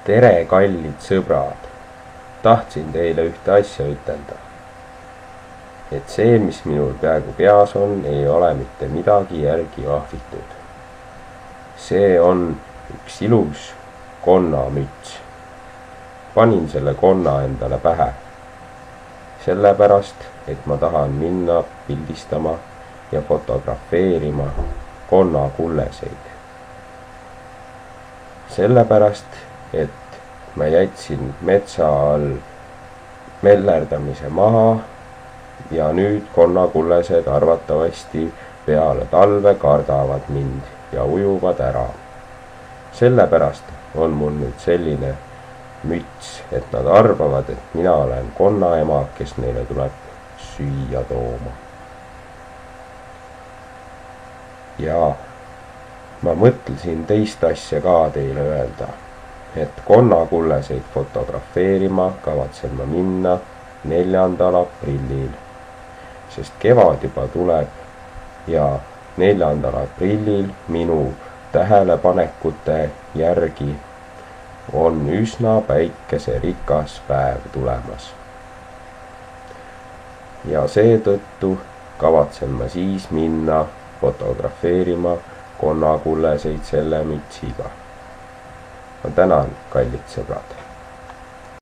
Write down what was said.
Tere, kallid sõbrad! Tahtsin teile ühte asja ütelda. Et see, mis minul peaaegu peas on, ei ole mitte midagi järgi ahvitud. See on üks ilus konnamüts. Panin selle konna endale pähe. Sellepärast, et ma tahan minna pildistama ja fotografeerima konnakulleseid. Sellepärast, et ma jätsin metsa all mellerdamise maha ja nüüd konnakullesed arvatavasti peale talve kardavad mind ja ujuvad ära. Sellepärast on mul nüüd selline müts, et nad arvavad, et mina olen konnaema, kes neile tuleb süüa tooma. Ja ma mõtlesin teist asja ka teile öelda, et konnakulleseid fotografeerima kavatsen ma minna 4. aprillil, sest kevad juba tuleb ja 4. aprillil minu tähelepanekute järgi on üsna päikeserikas päev tulemas. Ja seetõttu kavatsen ma siis minna fotografeerima konnakulleseid selle mütsiga. Ma tänan, kallid sõbrad!